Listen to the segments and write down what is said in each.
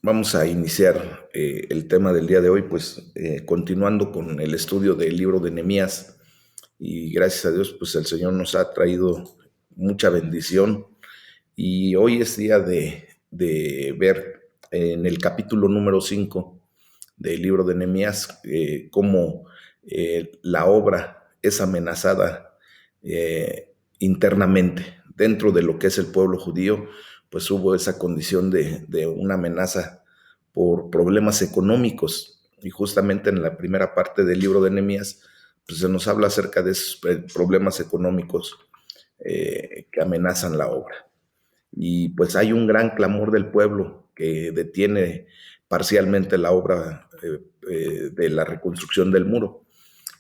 Vamos a iniciar el tema del día de hoy, pues continuando con el estudio del libro de Nehemías. Y gracias a Dios, pues el Señor nos ha traído mucha bendición. Y hoy es día de ver en el capítulo número 5 del libro de Nehemías cómo la obra es amenazada internamente dentro de lo que es el pueblo judío. Pues hubo esa condición de una amenaza por problemas económicos. Y justamente en la primera parte del libro de Nehemías, pues se nos habla acerca de esos problemas económicos que amenazan la obra. Y pues hay un gran clamor del pueblo que detiene parcialmente la obra de la reconstrucción del muro.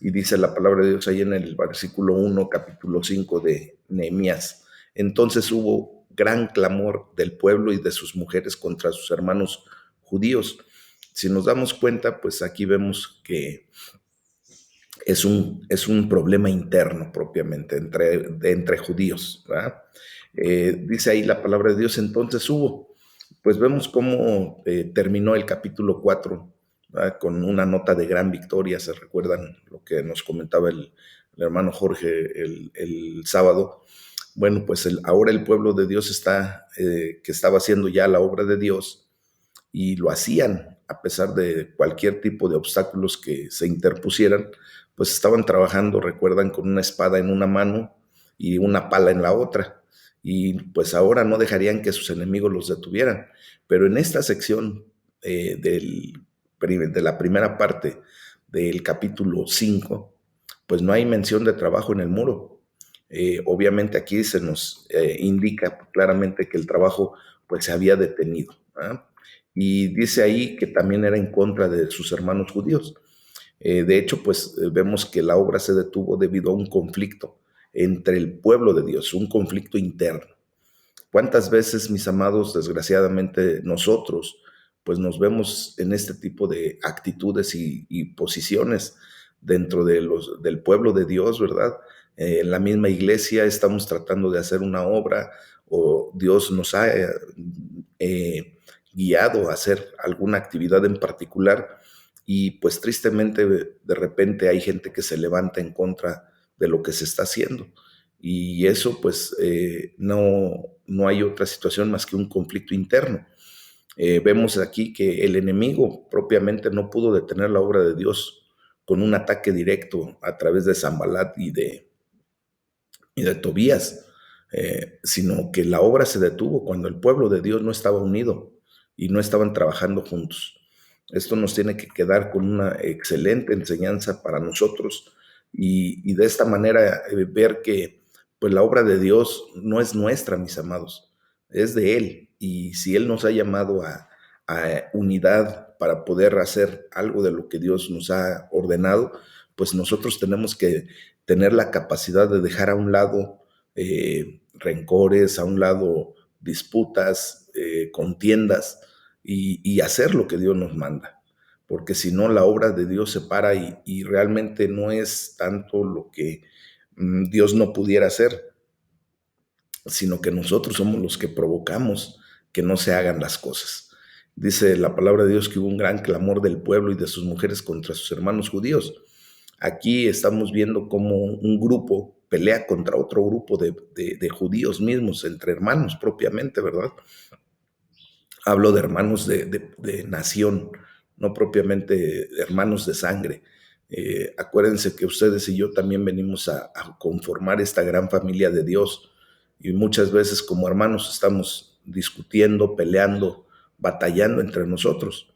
Y dice la palabra de Dios ahí en el versículo 1, capítulo 5 de Nehemías. Entonces hubo gran clamor del pueblo y de sus mujeres contra sus hermanos judíos. Si nos damos cuenta, pues aquí vemos que es un problema interno propiamente entre judíos, ¿verdad? Dice ahí la palabra de Dios, entonces hubo. Pues vemos cómo terminó el capítulo 4, ¿verdad? Con una nota de gran victoria. ¿Se recuerdan lo que nos comentaba el hermano Jorge el sábado? Bueno, pues ahora el pueblo de Dios que estaba haciendo ya la obra de Dios, y lo hacían a pesar de cualquier tipo de obstáculos que se interpusieran. Pues estaban trabajando, recuerdan, con una espada en una mano y una pala en la otra, y pues ahora no dejarían que sus enemigos los detuvieran. Pero en esta sección de la primera parte del capítulo 5, pues no hay mención de trabajo en el muro. Obviamente aquí se nos indica claramente que el trabajo pues se había detenido, ¿verdad? Y dice ahí que también era en contra de sus hermanos judíos. De hecho, pues vemos que la obra se detuvo debido a un conflicto entre el pueblo de Dios, un conflicto interno. ¿Cuántas veces, mis amados, desgraciadamente nosotros, pues nos vemos en este tipo de actitudes y posiciones dentro del pueblo de Dios, ¿verdad? En la misma iglesia estamos tratando de hacer una obra, o Dios nos ha guiado a hacer alguna actividad en particular, y pues tristemente de repente hay gente que se levanta en contra de lo que se está haciendo. Y eso pues no hay otra situación más que un conflicto interno. Vemos aquí que el enemigo propiamente no pudo detener la obra de Dios con un ataque directo a través de Sanbalat y de Tobías, sino que la obra se detuvo cuando el pueblo de Dios no estaba unido y no estaban trabajando juntos. Esto nos tiene que quedar con una excelente enseñanza para nosotros, y de esta manera ver que pues la obra de Dios no es nuestra, mis amados, es de Él. Y si Él nos ha llamado a unidad para poder hacer algo de lo que Dios nos ha ordenado, pues nosotros tenemos que tener la capacidad de dejar a un lado rencores, a un lado disputas, contiendas, y hacer lo que Dios nos manda. Porque si no, la obra de Dios se para, y realmente no es tanto lo que Dios no pudiera hacer, sino que nosotros somos los que provocamos que no se hagan las cosas. Dice la palabra de Dios que hubo un gran clamor del pueblo y de sus mujeres contra sus hermanos judíos. Aquí estamos viendo cómo un grupo pelea contra otro grupo de judíos mismos, entre hermanos propiamente, ¿verdad? Hablo de hermanos de nación, no propiamente hermanos de sangre. Acuérdense que ustedes y yo también venimos a conformar esta gran familia de Dios, y muchas veces como hermanos estamos discutiendo, peleando, batallando entre nosotros.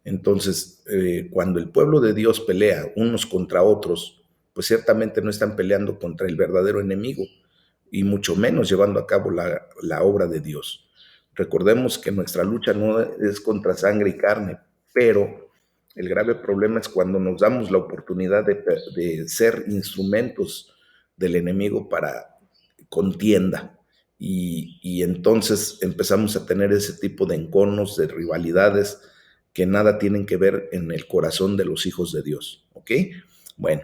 Entonces, cuando el pueblo de Dios pelea unos contra otros, pues ciertamente no están peleando contra el verdadero enemigo, y mucho menos llevando a cabo la obra de Dios. Recordemos que nuestra lucha no es contra sangre y carne, pero el grave problema es cuando nos damos la oportunidad de ser instrumentos del enemigo para contienda. Y entonces empezamos a tener ese tipo de enconos, de rivalidades, que nada tienen que ver en el corazón de los hijos de Dios. ¿Ok? Bueno,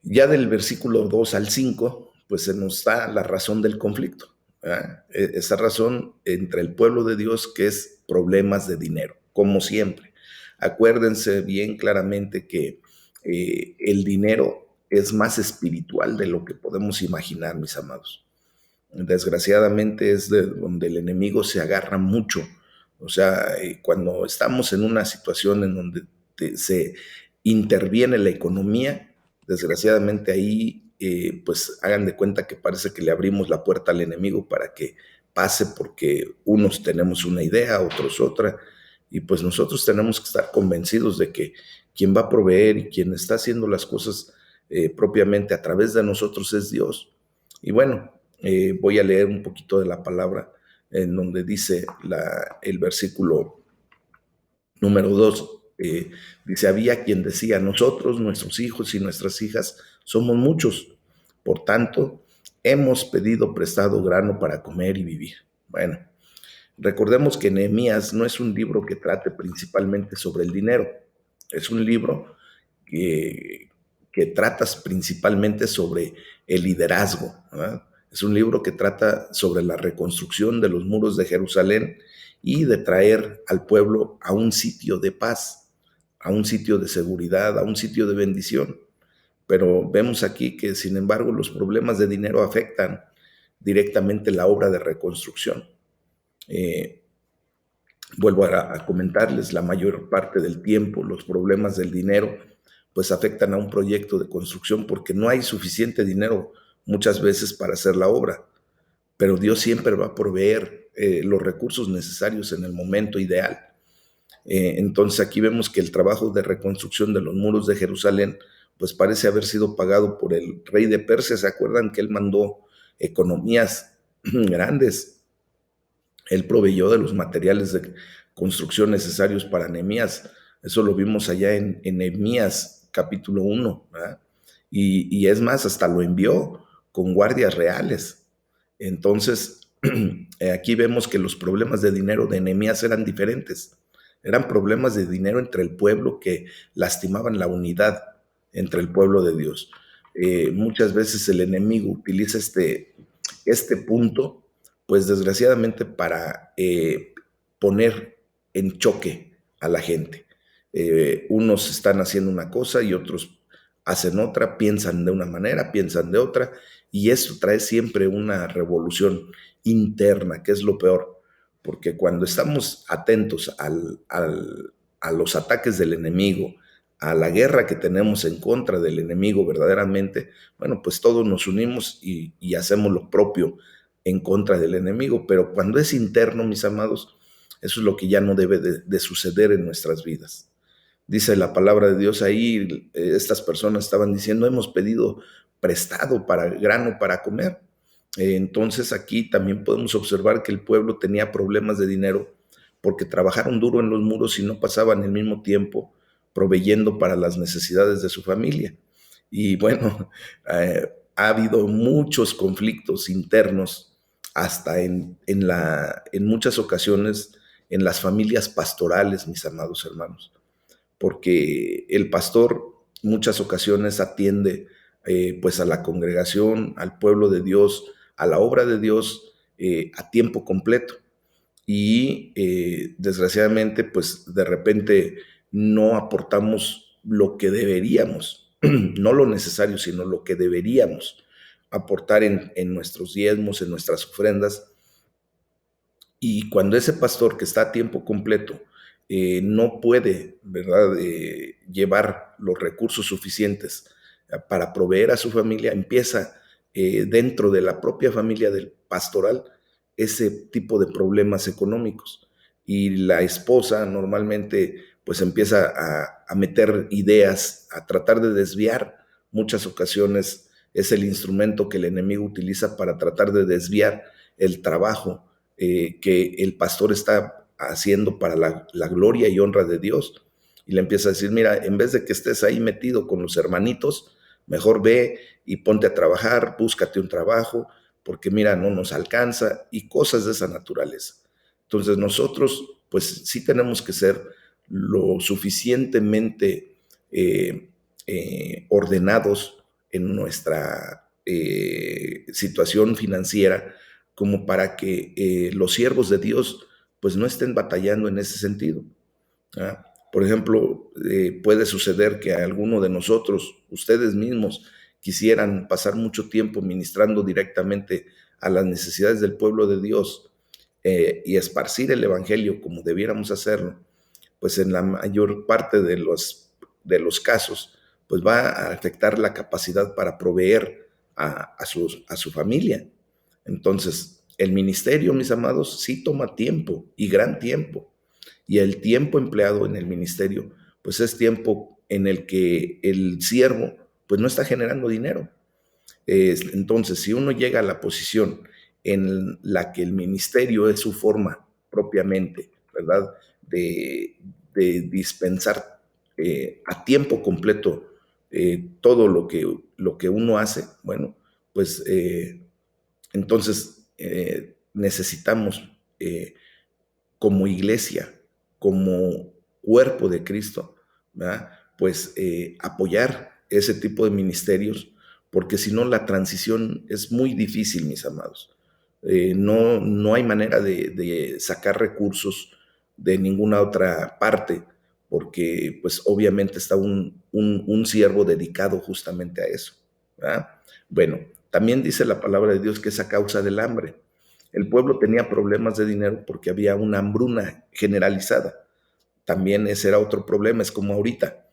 ya del versículo 2 al 5, pues se nos da la razón del conflicto. ¿verdad? Esa razón entre el pueblo de Dios que es problemas de dinero, como siempre. Acuérdense bien claramente que el dinero es más espiritual de lo que podemos imaginar, mis amados. Desgraciadamente es de donde el enemigo se agarra mucho. O sea, cuando estamos en una situación en donde se interviene la economía, desgraciadamente ahí, pues hagan de cuenta que parece que le abrimos la puerta al enemigo para que pase porque unos tenemos una idea, otros otra, y pues nosotros tenemos que estar convencidos de que quien va a proveer y quien está haciendo las cosas propiamente a través de nosotros es Dios. Y bueno, voy a leer un poquito de la palabra en donde dice el versículo número 2. Dice, había quien decía, nosotros, nuestros hijos y nuestras hijas, somos muchos. Por tanto, hemos pedido prestado grano para comer y vivir. Bueno, recordemos que Nehemías no es un libro que trate principalmente sobre el dinero. Es un libro que, que tratas principalmente sobre el liderazgo, ¿verdad? Es un libro que trata sobre la reconstrucción de los muros de Jerusalén y de traer al pueblo a un sitio de paz, a un sitio de seguridad, a un sitio de bendición. Pero vemos aquí que, sin embargo, los problemas de dinero afectan directamente la obra de reconstrucción. Eh, Vuelvo a comentarles, la mayor parte del tiempo los problemas del dinero pues afectan a un proyecto de construcción porque no hay suficiente dinero muchas veces para hacer la obra, pero Dios siempre va a proveer los recursos necesarios en el momento ideal. Entonces aquí vemos que el trabajo de reconstrucción de los muros de Jerusalén pues parece haber sido pagado por el rey de Persia. ¿Se acuerdan que él mandó economías grandes? Él proveyó de los materiales de construcción necesarios para Nehemías. Eso lo vimos allá en Nehemías capítulo 1. Y es más, hasta lo envió con guardias reales. Entonces, aquí vemos que los problemas de dinero de Nehemías eran diferentes. Eran problemas de dinero entre el pueblo que lastimaban la unidad entre el pueblo de Dios. Muchas veces el enemigo utiliza este punto, pues desgraciadamente para poner en choque a la gente. Unos están haciendo una cosa y otros hacen otra, piensan de una manera, piensan de otra, y eso trae siempre una revolución interna, que es lo peor, porque cuando estamos atentos a los ataques del enemigo, a la guerra que tenemos en contra del enemigo verdaderamente, bueno, pues todos nos unimos y hacemos lo propio en contra del enemigo, pero cuando es interno, mis amados, eso es lo que ya no debe de suceder en nuestras vidas. Dice la palabra de Dios ahí, estas personas estaban diciendo, hemos pedido prestado para grano para comer. Entonces aquí también podemos observar que el pueblo tenía problemas de dinero porque trabajaron duro en los muros y no pasaban el mismo tiempo proveyendo para las necesidades de su familia. Y bueno, ha habido muchos conflictos internos hasta en muchas ocasiones en las familias pastorales, mis amados hermanos, porque el pastor muchas ocasiones atiende pues a la congregación, al pueblo de Dios, a la obra de Dios a tiempo completo. Y desgraciadamente pues de repente no aportamos lo que deberíamos, no lo necesario, sino lo que deberíamos aportar en nuestros diezmos, en nuestras ofrendas. Y cuando ese pastor que está a tiempo completo no puede, ¿verdad?, llevar los recursos suficientes para proveer a su familia, empieza dentro de la propia familia del pastoral ese tipo de problemas económicos. Y la esposa normalmente pues empieza a meter ideas, a tratar de desviar. Muchas ocasiones es el instrumento que el enemigo utiliza para tratar de desviar el trabajo que el pastor está haciendo para la gloria y honra de Dios. Y le empieza a decir, mira, en vez de que estés ahí metido con los hermanitos, mejor ve y ponte a trabajar, búscate un trabajo, porque mira, no nos alcanza y cosas de esa naturaleza. Entonces nosotros, pues sí tenemos que ser lo suficientemente ordenados en nuestra situación financiera como para que los siervos de Dios pues no estén batallando en ese sentido. ¿Ah? Por ejemplo, puede suceder que alguno de nosotros, ustedes mismos, quisieran pasar mucho tiempo ministrando directamente a las necesidades del pueblo de Dios y esparcir el Evangelio como debiéramos hacerlo, pues en la mayor parte de los casos, pues va a afectar la capacidad para proveer a su familia. Entonces, el ministerio, mis amados, sí toma tiempo y gran tiempo. Y el tiempo empleado en el ministerio, pues es tiempo en el que el siervo, pues no está generando dinero. Entonces, si uno llega a la posición en la que el ministerio es su forma propiamente, ¿verdad? De, de dispensar a tiempo completo todo lo que uno hace, bueno, pues entonces necesitamos como iglesia, como cuerpo de Cristo, ¿verdad? Pues apoyar ese tipo de ministerios, porque si no la transición es muy difícil, mis amados. No hay manera de sacar recursos de ninguna otra parte, porque pues obviamente está un siervo dedicado justamente a eso, ¿verdad? Bueno, también dice la palabra de Dios que es a causa del hambre. El pueblo tenía problemas de dinero porque había una hambruna generalizada. También ese era otro problema, es como ahorita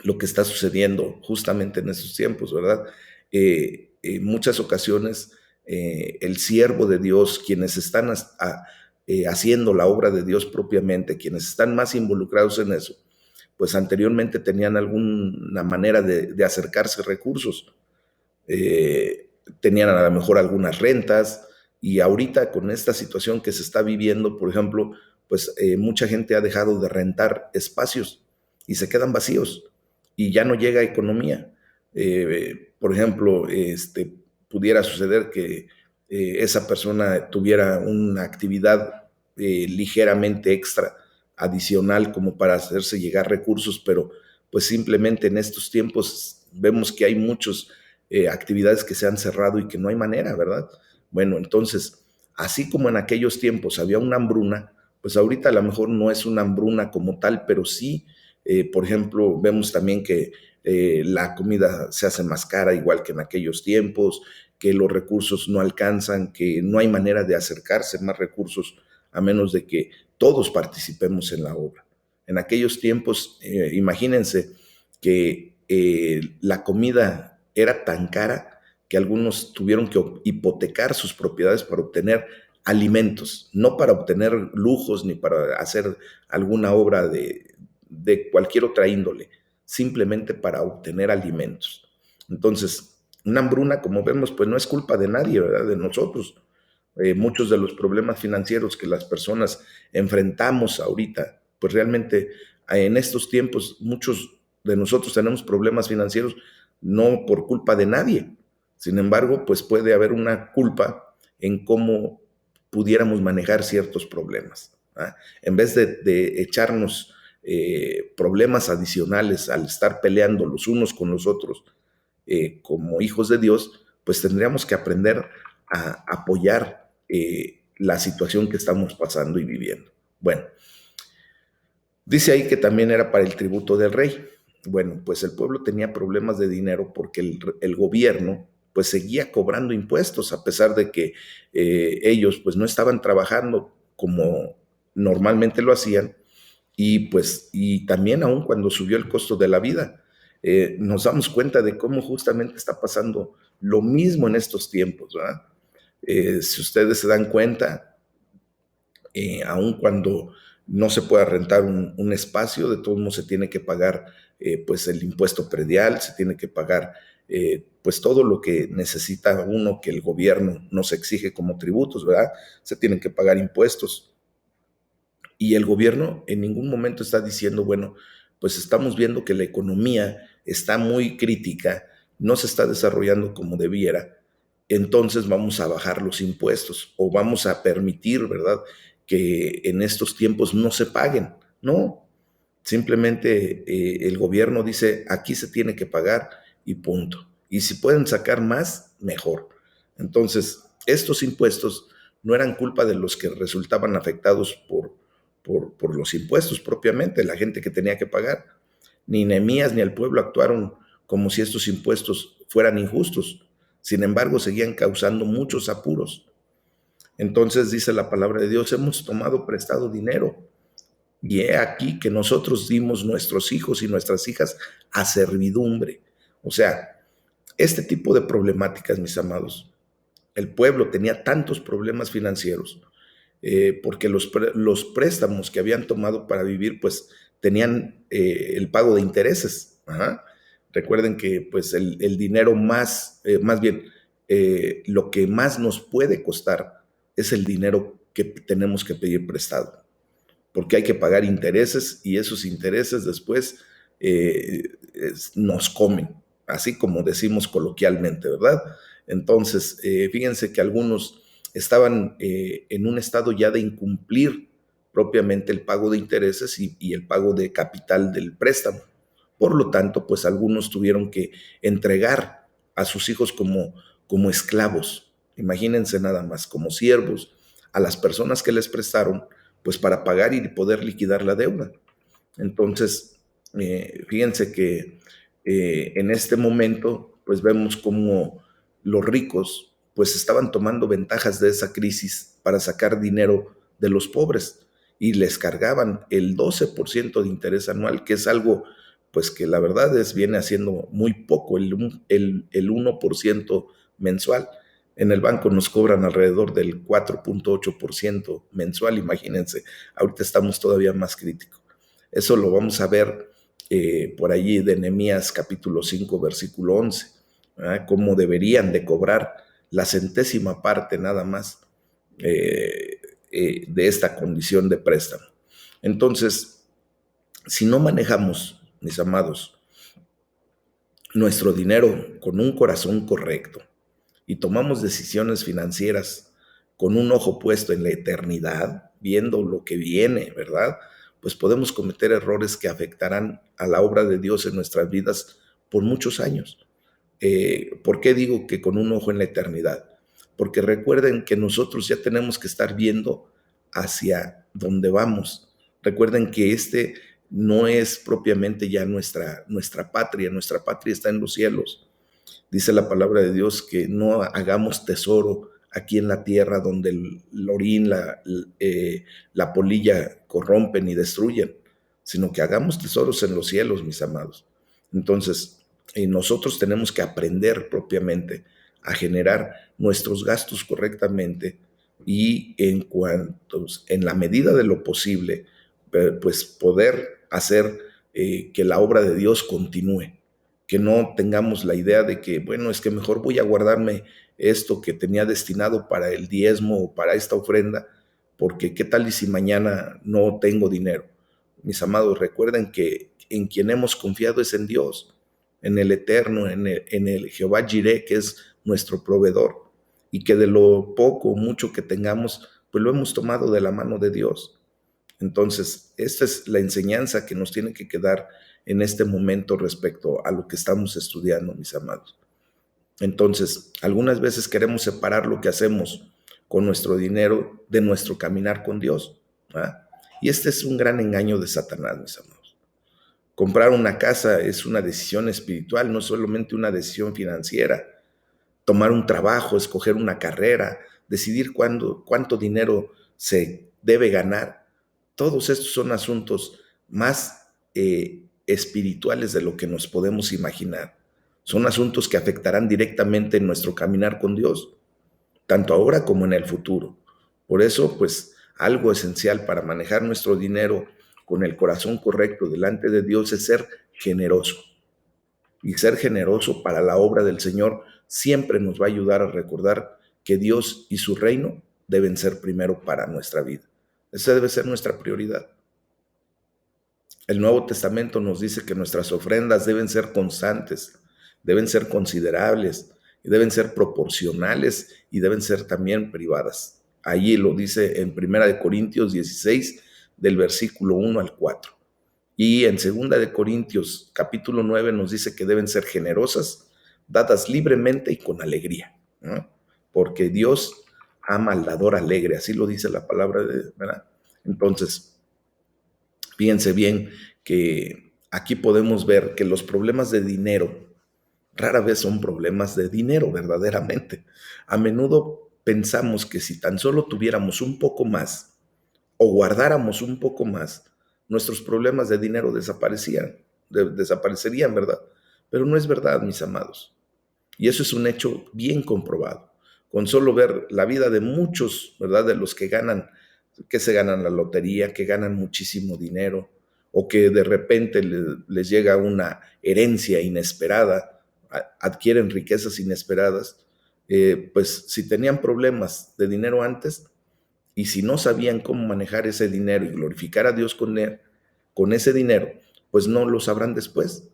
lo que está sucediendo justamente en esos tiempos, ¿verdad? En muchas ocasiones el siervo de Dios, quienes están haciendo la obra de Dios propiamente, quienes están más involucrados en eso, pues anteriormente tenían alguna manera de acercarse a recursos, tenían a lo mejor algunas rentas y ahorita con esta situación que se está viviendo, por ejemplo, pues mucha gente ha dejado de rentar espacios y se quedan vacíos y ya no llega economía. Por ejemplo, pudiera suceder que esa persona tuviera una actividad ligeramente extra, adicional, como para hacerse llegar recursos, pero pues simplemente en estos tiempos vemos que hay muchos actividades que se han cerrado y que no hay manera, ¿verdad? Bueno, entonces, así como en aquellos tiempos había una hambruna, pues ahorita a lo mejor no es una hambruna como tal, pero sí, por ejemplo, vemos también que la comida se hace más cara, igual que en aquellos tiempos, que los recursos no alcanzan, que no hay manera de acercarse más recursos a menos de que todos participemos en la obra. En aquellos tiempos, imagínense que la comida era tan cara que algunos tuvieron que hipotecar sus propiedades para obtener alimentos, no para obtener lujos ni para hacer alguna obra de cualquier otra índole, simplemente para obtener alimentos. Entonces, una hambruna, como vemos, pues no es culpa de nadie, ¿verdad? De nosotros. Muchos de los problemas financieros que las personas enfrentamos ahorita, pues realmente en estos tiempos muchos de nosotros tenemos problemas financieros no por culpa de nadie. Sin embargo, pues puede haber una culpa en cómo pudiéramos manejar ciertos problemas. ¿Ah? En vez de echarnos problemas adicionales al estar peleando los unos con los otros como hijos de Dios, pues tendríamos que aprender a apoyar la situación que estamos pasando y viviendo. Bueno, dice ahí que también era para el tributo del rey. Bueno, pues el pueblo tenía problemas de dinero porque el gobierno pues seguía cobrando impuestos a pesar de que ellos pues no estaban trabajando como normalmente lo hacían y pues y también aún cuando subió el costo de la vida. Nos damos cuenta de cómo justamente está pasando lo mismo en estos tiempos, ¿verdad? Si ustedes se dan cuenta, aun cuando no se pueda rentar un espacio, de todos modos se tiene que pagar pues el impuesto predial, se tiene que pagar pues todo lo que necesita uno que el gobierno nos exige como tributos, ¿verdad? Se tienen que pagar impuestos. Y el gobierno en ningún momento está diciendo, bueno, pues estamos viendo que la economía está muy crítica, no se está desarrollando como debiera, entonces vamos a bajar los impuestos o vamos a permitir, ¿verdad?, que en estos tiempos no se paguen. No, simplemente el gobierno dice, aquí se tiene que pagar y punto. Y si pueden sacar más, mejor. Entonces, estos impuestos no eran culpa de los que resultaban afectados por los impuestos propiamente, la gente que tenía que pagar. Ni Nehemías ni el pueblo actuaron como si estos impuestos fueran injustos. Sin embargo, seguían causando muchos apuros. Entonces dice la palabra de Dios, hemos tomado prestado dinero y he aquí que nosotros dimos nuestros hijos y nuestras hijas a servidumbre. O sea, este tipo de problemáticas, mis amados, el pueblo tenía tantos problemas financieros porque los préstamos que habían tomado para vivir, pues tenían el pago de intereses. Ajá. Recuerden que pues el dinero más bien, lo que más nos puede costar es el dinero que tenemos que pedir prestado, porque hay que pagar intereses y esos intereses después nos comen, así como decimos coloquialmente, ¿verdad? Entonces, fíjense que algunos estaban en un estado ya de incumplir propiamente el pago de intereses y el pago de capital del préstamo. Por lo tanto, pues algunos tuvieron que entregar a sus hijos como esclavos, imagínense nada más, como siervos, a las personas que les prestaron, pues para pagar y poder liquidar la deuda. Entonces, fíjense que en este momento, pues vemos como los ricos, pues estaban tomando ventajas de esa crisis para sacar dinero de los pobres y les cargaban el 12% de interés anual, que es algo, pues que la verdad viene haciendo muy poco, el 1% mensual. En el banco nos cobran alrededor del 4.8% mensual, imagínense, ahorita estamos todavía más críticos. Eso lo vamos a ver por allí de Nehemías capítulo 5, versículo 11, ¿verdad? Cómo deberían de cobrar la centésima parte nada más de esta condición de préstamo. Entonces, si no manejamos, mis amados, nuestro dinero con un corazón correcto y tomamos decisiones financieras con un ojo puesto en la eternidad, viendo lo que viene, ¿verdad? Pues podemos cometer errores que afectarán a la obra de Dios en nuestras vidas por muchos años. ¿Por qué digo que con un ojo en la eternidad? Porque recuerden que nosotros ya tenemos que estar viendo hacia dónde vamos. Recuerden que este no es propiamente ya nuestra patria está en los cielos. Dice la palabra de Dios que no hagamos tesoro aquí en la tierra donde el orín, la polilla corrompen y destruyen, sino que hagamos tesoros en los cielos, mis amados. Entonces, nosotros tenemos que aprender propiamente a generar nuestros gastos correctamente y en la medida de lo posible, pues poder hacer que la obra de Dios continúe, que no tengamos la idea de que, bueno, es que mejor voy a guardarme esto que tenía destinado para el diezmo o para esta ofrenda, porque qué tal y si mañana no tengo dinero. Mis amados, recuerden que en quien hemos confiado es en Dios, en el Eterno, en el Jehová Jireh, que es nuestro proveedor, y que de lo poco o mucho que tengamos, pues lo hemos tomado de la mano de Dios. Entonces, esta es la enseñanza que nos tiene que quedar en este momento respecto a lo que estamos estudiando, mis amados. Entonces, algunas veces queremos separar lo que hacemos con nuestro dinero de nuestro caminar con Dios, ¿verdad? Y este es un gran engaño de Satanás, mis amados. Comprar una casa es una decisión espiritual, no solamente una decisión financiera. Tomar un trabajo, escoger una carrera, decidir cuánto dinero se debe ganar. Todos estos son asuntos más espirituales de lo que nos podemos imaginar. Son asuntos que afectarán directamente en nuestro caminar con Dios, tanto ahora como en el futuro. Por eso, pues, algo esencial para manejar nuestro dinero con el corazón correcto delante de Dios es ser generoso. Y ser generoso para la obra del Señor siempre nos va a ayudar a recordar que Dios y su reino deben ser primero para nuestra vida. Esa debe ser nuestra prioridad. El Nuevo Testamento nos dice que nuestras ofrendas deben ser constantes, deben ser considerables, y deben ser proporcionales y deben ser también privadas. Allí lo dice en 1 Corintios 16, del versículo 1 al 4. Y en 2 Corintios capítulo 9 nos dice que deben ser generosas, dadas libremente y con alegría, ¿no? Porque Dios ama al dador alegre, así lo dice la palabra, ¿verdad? Entonces, fíjense bien que aquí podemos ver que los problemas de dinero rara vez son problemas de dinero verdaderamente. A menudo pensamos que si tan solo tuviéramos un poco más o guardáramos un poco más, nuestros problemas de dinero desaparecerían, ¿verdad? Pero no es verdad, mis amados. Y eso es un hecho bien comprobado. Con solo ver la vida de muchos, ¿verdad? De los que ganan, que se ganan la lotería, que ganan muchísimo dinero, o que de repente les llega una herencia inesperada, adquieren riquezas inesperadas, pues si tenían problemas de dinero antes y si no sabían cómo manejar ese dinero y glorificar a Dios con él, con ese dinero, pues no lo sabrán después.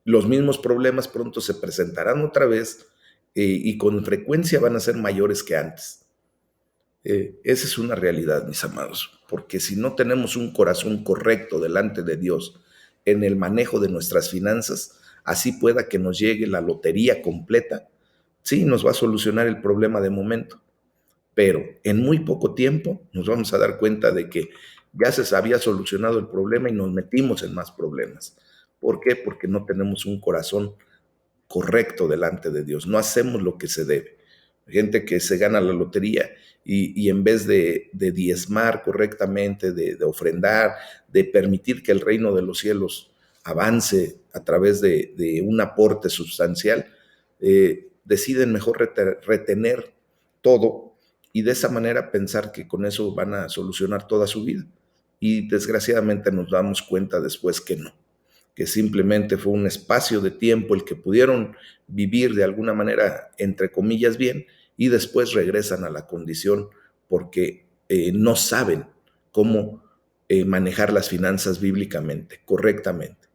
Los mismos problemas pronto se presentarán otra vez y con frecuencia van a ser mayores que antes. Esa es una realidad, mis amados, porque si no tenemos un corazón correcto delante de Dios en el manejo de nuestras finanzas, así pueda que nos llegue la lotería completa, sí, nos va a solucionar el problema de momento, pero en muy poco tiempo nos vamos a dar cuenta de que ya se había solucionado el problema y nos metimos en más problemas. ¿Por qué? Porque no tenemos un corazón correcto delante de Dios, no hacemos lo que se debe. Gente que se gana la lotería y en vez de diezmar correctamente, de ofrendar, de permitir que el reino de los cielos avance a través de un aporte sustancial, deciden mejor retener todo y de esa manera pensar que con eso van a solucionar toda su vida. Y desgraciadamente nos damos cuenta después que no, que simplemente fue un espacio de tiempo el que pudieron vivir de alguna manera, entre comillas, bien, y después regresan a la condición porque no saben cómo manejar las finanzas bíblicamente, correctamente.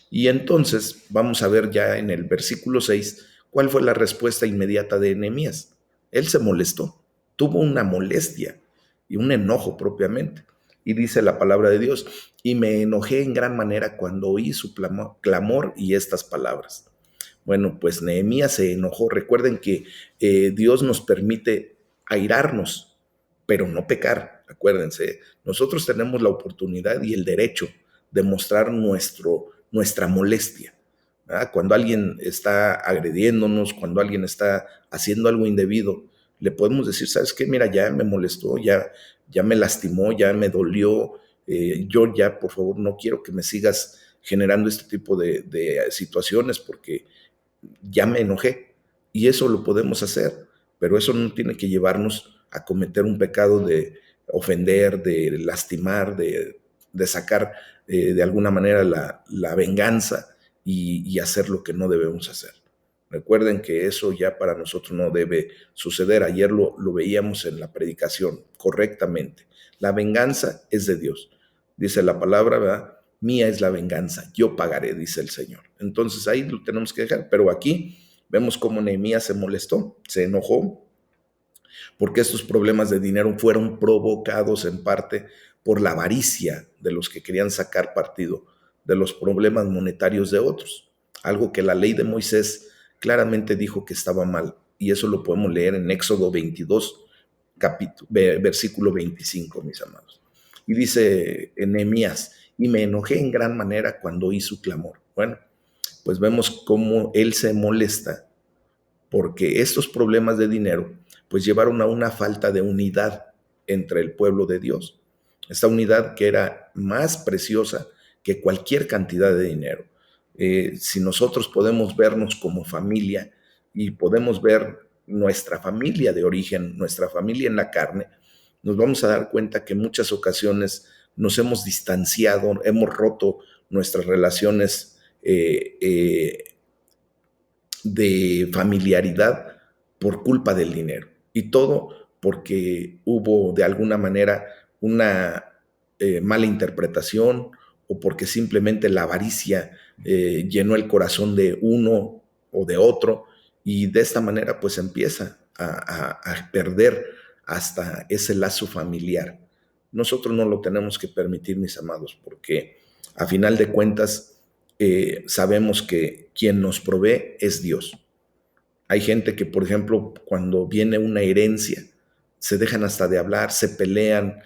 Y entonces vamos a ver ya en el versículo 6 cuál fue la respuesta inmediata de Nehemías. Él se molestó, tuvo una molestia y un enojo propiamente. Y dice la palabra de Dios, y me enojé en gran manera cuando oí su clamor y estas palabras. Bueno, pues Nehemías se enojó. Recuerden que Dios nos permite airarnos, pero no pecar. Acuérdense, nosotros tenemos la oportunidad y el derecho de mostrar nuestra molestia. ¿Verdad? Cuando alguien está agrediéndonos, cuando alguien está haciendo algo indebido, le podemos decir, ¿sabes qué? Mira, ya me molestó, ya me lastimó, ya me dolió, yo ya, por favor, no quiero que me sigas generando este tipo de situaciones porque ya me enojé. Y eso lo podemos hacer, pero eso no tiene que llevarnos a cometer un pecado de ofender, de lastimar, de sacar de alguna manera la venganza y hacer lo que no debemos hacer. Recuerden que eso ya para nosotros no debe suceder. Ayer lo veíamos en la predicación correctamente. La venganza es de Dios. Dice la palabra, ¿verdad? Mía es la venganza, yo pagaré, dice el Señor. Entonces ahí lo tenemos que dejar. Pero aquí vemos cómo Nehemías se molestó, se enojó, porque estos problemas de dinero fueron provocados en parte por la avaricia de los que querían sacar partido de los problemas monetarios de otros. Algo que la ley de Moisés claramente dijo que estaba mal. Y eso lo podemos leer en Éxodo 22, versículo 25, mis amados. Y dice Nehemías, y me enojé en gran manera cuando oí su clamor. Bueno, pues vemos cómo él se molesta porque estos problemas de dinero pues llevaron a una falta de unidad entre el pueblo de Dios. Esta unidad que era más preciosa que cualquier cantidad de dinero. Si nosotros podemos vernos como familia y podemos ver nuestra familia de origen, nuestra familia en la carne, nos vamos a dar cuenta que en muchas ocasiones nos hemos distanciado, hemos roto nuestras relaciones de familiaridad por culpa del dinero. Y todo porque hubo de alguna manera una mala interpretación o porque simplemente la avaricia llenó el corazón de uno o de otro y de esta manera pues empieza a perder hasta ese lazo familiar. Nosotros no lo tenemos que permitir, mis amados, porque a final de cuentas sabemos que quien nos provee es Dios. Hay gente que, por ejemplo, cuando viene una herencia, se dejan hasta de hablar, se pelean,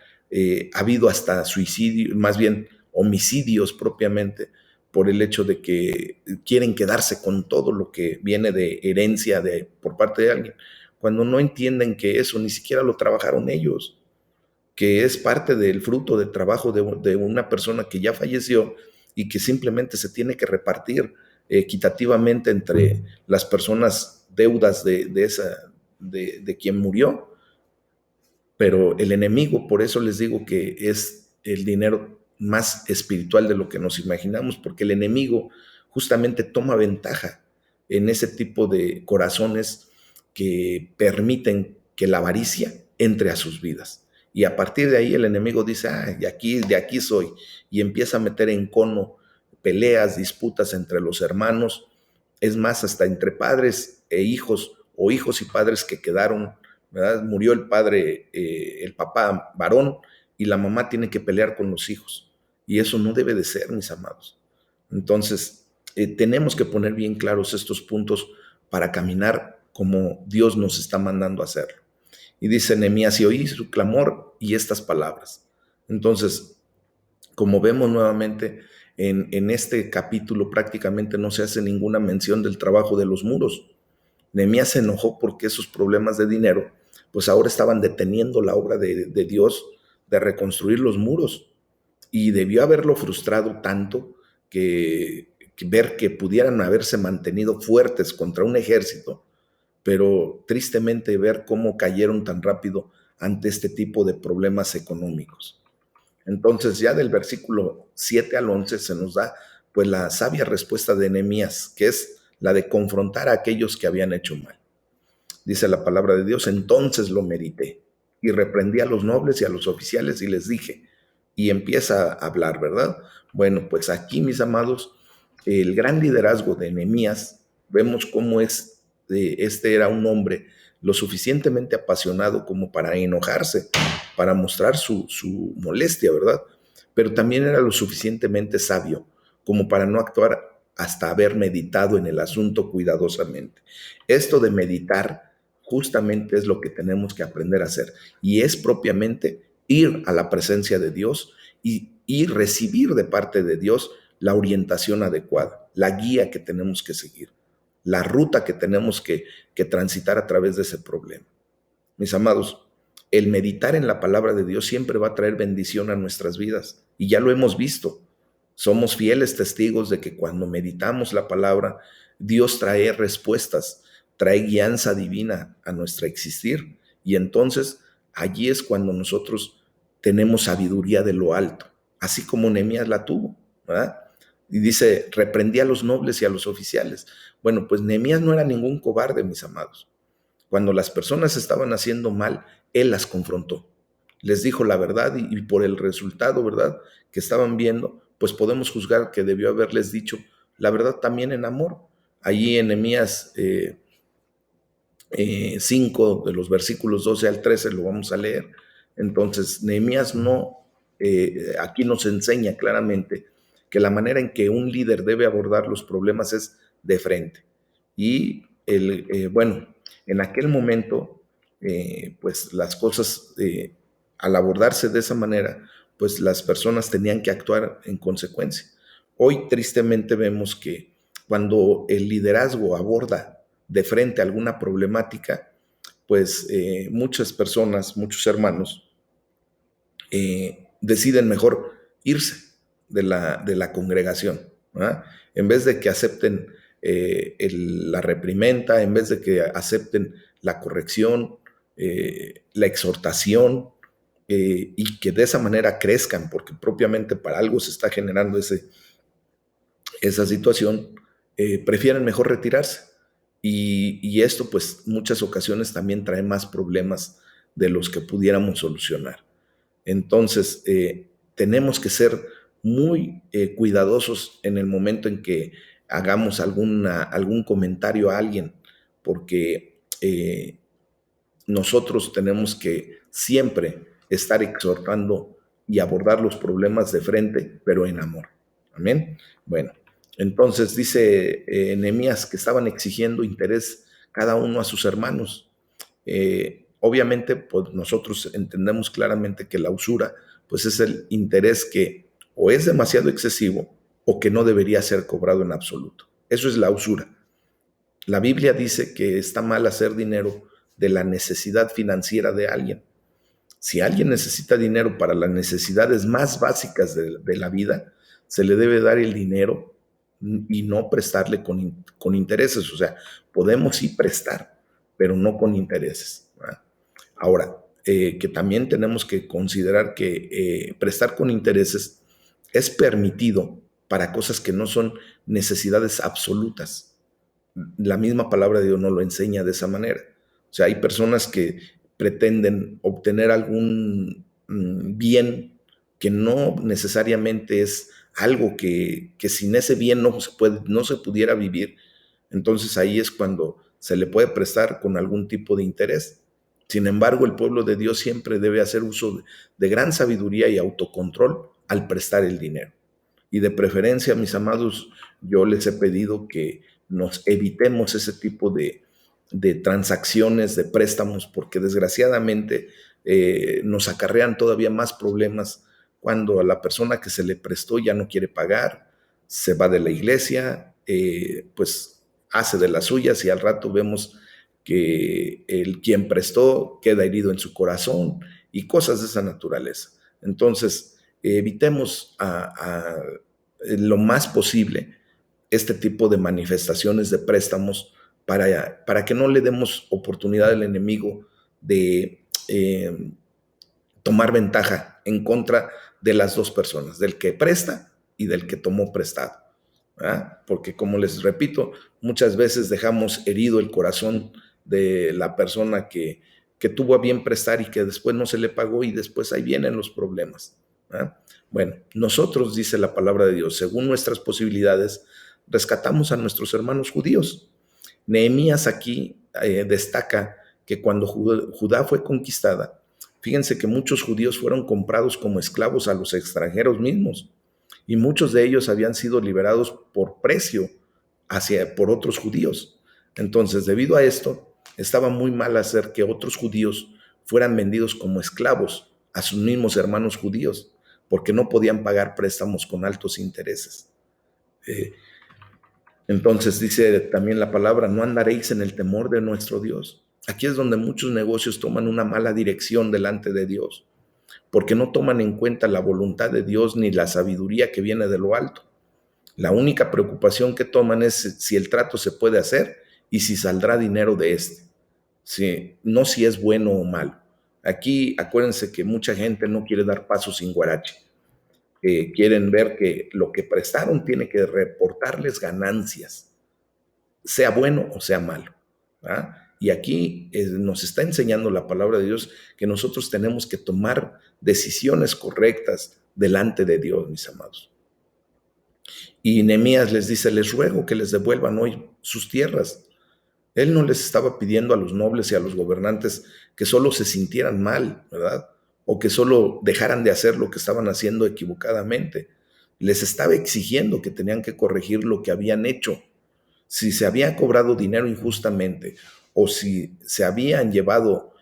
ha habido hasta suicidio, más bien homicidios propiamente, por el hecho de que quieren quedarse con todo lo que viene de herencia por parte de alguien, cuando no entienden que eso ni siquiera lo trabajaron ellos, que es parte del fruto del trabajo de una persona que ya falleció y que simplemente se tiene que repartir equitativamente entre las personas deudas de quien murió. Pero el enemigo, por eso les digo que es el dinero más espiritual de lo que nos imaginamos, porque el enemigo justamente toma ventaja en ese tipo de corazones que permiten que la avaricia entre a sus vidas. Y a partir de ahí el enemigo dice, de aquí soy, y empieza a meter en cono peleas, disputas entre los hermanos, es más, hasta entre padres e hijos, o hijos y padres que quedaron, ¿verdad? Murió el padre, el papá varón, y la mamá tiene que pelear con los hijos. Y eso no debe de ser, mis amados. Entonces, tenemos que poner bien claros estos puntos para caminar como Dios nos está mandando a hacerlo. Y dice Nehemías, y oí su clamor y estas palabras. Entonces, como vemos nuevamente, en este capítulo prácticamente no se hace ninguna mención del trabajo de los muros. Nehemías se enojó porque esos problemas de dinero, pues ahora estaban deteniendo la obra de Dios de reconstruir los muros. Y debió haberlo frustrado tanto que ver que pudieran haberse mantenido fuertes contra un ejército, pero tristemente ver cómo cayeron tan rápido ante este tipo de problemas económicos. Entonces ya del versículo 7 al 11 se nos da pues la sabia respuesta de Nehemías, que es la de confrontar a aquellos que habían hecho mal. Dice la palabra de Dios, entonces lo medité y reprendí a los nobles y a los oficiales y les dije, y empieza a hablar, ¿verdad? Bueno, pues aquí, mis amados, el gran liderazgo de Nehemías, vemos cómo este era un hombre lo suficientemente apasionado como para enojarse, para mostrar su molestia, ¿verdad? Pero también era lo suficientemente sabio como para no actuar hasta haber meditado en el asunto cuidadosamente. Esto de meditar justamente es lo que tenemos que aprender a hacer y es propiamente ir a la presencia de Dios y recibir de parte de Dios la orientación adecuada, la guía que tenemos que seguir, la ruta que tenemos que transitar a través de ese problema. Mis amados, el meditar en la palabra de Dios siempre va a traer bendición a nuestras vidas y ya lo hemos visto. Somos fieles testigos de que cuando meditamos la palabra, Dios trae respuestas, trae guianza divina a nuestro existir. Y entonces allí es cuando nosotros tenemos sabiduría de lo alto, así como Nehemías la tuvo, ¿verdad? Y dice, reprendí a los nobles y a los oficiales. Bueno, pues Nehemías no era ningún cobarde, mis amados. Cuando las personas estaban haciendo mal, él las confrontó. Les dijo la verdad y por el resultado, ¿verdad?, que estaban viendo, pues podemos juzgar que debió haberles dicho la verdad también en amor. Allí en Nehemías 5, de los versículos 12 al 13, lo vamos a leer. Entonces, Nehemías aquí nos enseña claramente que la manera en que un líder debe abordar los problemas es de frente. Y bueno, en aquel momento, pues las cosas, al abordarse de esa manera, pues las personas tenían que actuar en consecuencia. Hoy tristemente vemos que cuando el liderazgo aborda de frente alguna problemática, pues muchas personas, muchos hermanos, deciden mejor irse de la congregación, ¿verdad? En vez de que acepten la reprimenda, en vez de que acepten la corrección, la exhortación, y que de esa manera crezcan, porque propiamente para algo se está generando esa situación, prefieren mejor retirarse. Y esto, pues, muchas ocasiones también trae más problemas de los que pudiéramos solucionar. Entonces, tenemos que ser muy cuidadosos en el momento en que hagamos algún comentario a alguien, porque nosotros tenemos que siempre estar exhortando y abordar los problemas de frente, pero en amor. Amén. Bueno, entonces dice Nehemías que estaban exigiendo interés cada uno a sus hermanos. Obviamente, pues nosotros entendemos claramente que la usura, pues es el interés que o es demasiado excesivo o que no debería ser cobrado en absoluto. Eso es la usura. La Biblia dice que está mal hacer dinero de la necesidad financiera de alguien. Si alguien necesita dinero para las necesidades más básicas de la vida, se le debe dar el dinero y no prestarle con intereses. O sea, podemos sí prestar, pero no con intereses, ¿verdad? Ahora, que también tenemos que considerar que prestar con intereses es permitido para cosas que no son necesidades absolutas. La misma palabra de Dios no lo enseña de esa manera. O sea, hay personas que pretenden obtener algún bien que no necesariamente es algo que sin ese bien no se pudiera vivir. Entonces ahí es cuando se le puede prestar con algún tipo de interés. Sin embargo, el pueblo de Dios siempre debe hacer uso de gran sabiduría y autocontrol al prestar el dinero. Y de preferencia, mis amados, yo les he pedido que nos evitemos ese tipo de transacciones, de préstamos, porque desgraciadamente nos acarrean todavía más problemas cuando a la persona que se le prestó ya no quiere pagar, se va de la iglesia, pues hace de las suyas y al rato vemos que el quien prestó queda herido en su corazón y cosas de esa naturaleza. Entonces, evitemos lo más posible este tipo de manifestaciones de préstamos para que no le demos oportunidad al enemigo de tomar ventaja en contra de las dos personas, del que presta y del que tomó prestado, ¿verdad? Porque como les repito, muchas veces dejamos herido el corazón de la persona que tuvo a bien prestar y que después no se le pagó y después ahí vienen los problemas, ¿verdad? Bueno, nosotros, dice la palabra de Dios, según nuestras posibilidades, rescatamos a nuestros hermanos judíos. Nehemías aquí destaca que cuando Judá fue conquistada, fíjense que muchos judíos fueron comprados como esclavos a los extranjeros mismos y muchos de ellos habían sido liberados por precio por otros judíos. Entonces, debido a esto, estaba muy mal hacer que otros judíos fueran vendidos como esclavos a sus mismos hermanos judíos, porque no podían pagar préstamos con altos intereses. Entonces dice también la palabra, no andaréis en el temor de nuestro Dios. Aquí es donde muchos negocios toman una mala dirección delante de Dios, porque no toman en cuenta la voluntad de Dios ni la sabiduría que viene de lo alto. La única preocupación que toman es si el trato se puede hacer y si saldrá dinero de este. No si es bueno o malo. Aquí acuérdense que mucha gente no quiere dar paso sin guarache. Quieren ver que lo que prestaron tiene que reportarles ganancias, sea bueno o sea malo, ¿verdad? Y aquí nos está enseñando la palabra de Dios que nosotros tenemos que tomar decisiones correctas delante de Dios, mis amados. Y Nehemías les dice, les ruego que les devuelvan hoy sus tierras. Él no les estaba pidiendo a los nobles y a los gobernantes que solo se sintieran mal, ¿verdad? O que solo dejaran de hacer lo que estaban haciendo equivocadamente. Les estaba exigiendo que tenían que corregir lo que habían hecho. Si se había cobrado dinero injustamente o si se habían llevado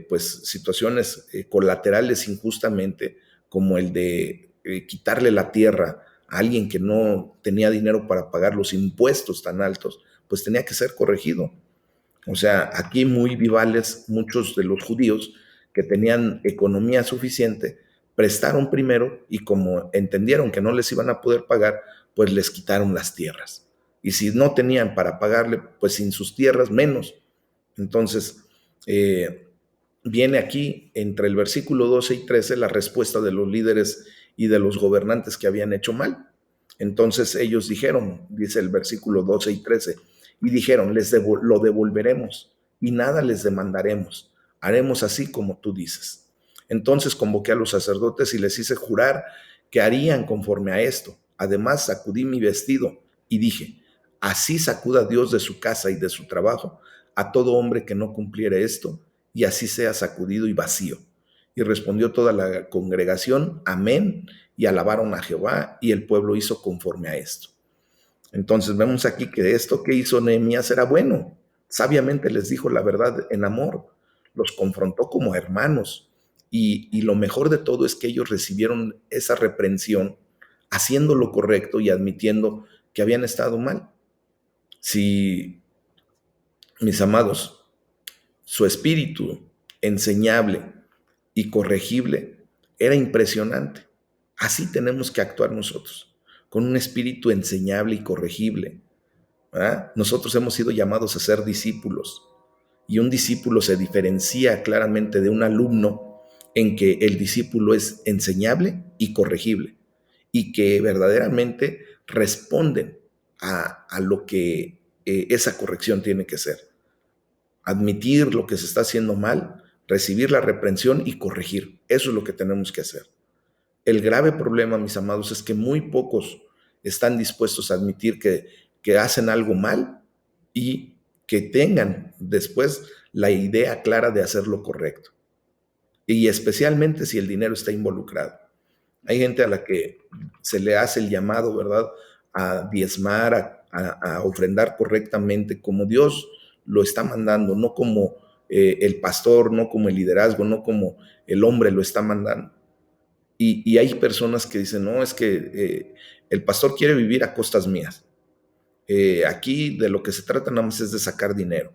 pues situaciones colaterales injustamente, como el de quitarle la tierra a alguien que no tenía dinero para pagar los impuestos tan altos, pues tenía que ser corregido. O sea, aquí muy vivales muchos de los judíos que tenían economía suficiente prestaron primero y como entendieron que no les iban a poder pagar, pues les quitaron las tierras. Y si no tenían para pagarle, pues sin sus tierras menos. Entonces, viene aquí entre el versículo 12 y 13 la respuesta de los líderes y de los gobernantes que habían hecho mal. Entonces ellos dijeron, dice el versículo 12 y 13, y dijeron, lo devolveremos y nada les demandaremos. Haremos así como tú dices. Entonces convoqué a los sacerdotes y les hice jurar que harían conforme a esto. Además sacudí mi vestido y dije, así sacuda Dios de su casa y de su trabajo a todo hombre que no cumpliere esto, y así sea sacudido y vacío. Y respondió toda la congregación, amén, y alabaron a Jehová, y el pueblo hizo conforme a esto. Entonces vemos aquí que esto que hizo Nehemías era bueno. Sabiamente les dijo la verdad en amor. los confrontó como hermanos. Y lo mejor de todo es que ellos recibieron esa reprensión haciendo lo correcto y admitiendo que habían estado mal. Si, mis amados, su espíritu enseñable y corregible era impresionante. Así tenemos que actuar nosotros, con un espíritu enseñable y corregible. ¿Verdad? Nosotros hemos sido llamados a ser discípulos y un discípulo se diferencia claramente de un alumno en que el discípulo es enseñable y corregible y que verdaderamente responden a lo que esa corrección tiene que ser. Admitir lo que se está haciendo mal, recibir la reprensión y corregir. Eso es lo que tenemos que hacer. El grave problema, mis amados, es que muy pocos están dispuestos a admitir que hacen algo mal y que tengan después la idea clara de hacer lo correcto. Y especialmente si el dinero está involucrado. Hay gente a la que se le hace el llamado, ¿verdad?, a diezmar, a ofrendar correctamente como Dios lo está mandando, no como el pastor, no como el liderazgo, no como el hombre lo está mandando. Y hay personas que dicen, no, es que el pastor quiere vivir a costas mías. Aquí de lo que se trata nada más es de sacar dinero.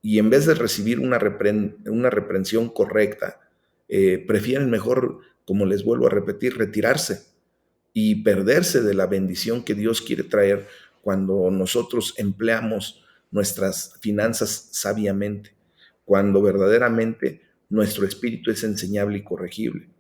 Y en vez de recibir una reprensión correcta, prefieren mejor, como les vuelvo a repetir, retirarse y perderse de la bendición que Dios quiere traer cuando nosotros empleamos nuestras finanzas sabiamente, cuando verdaderamente nuestro espíritu es enseñable y corregible.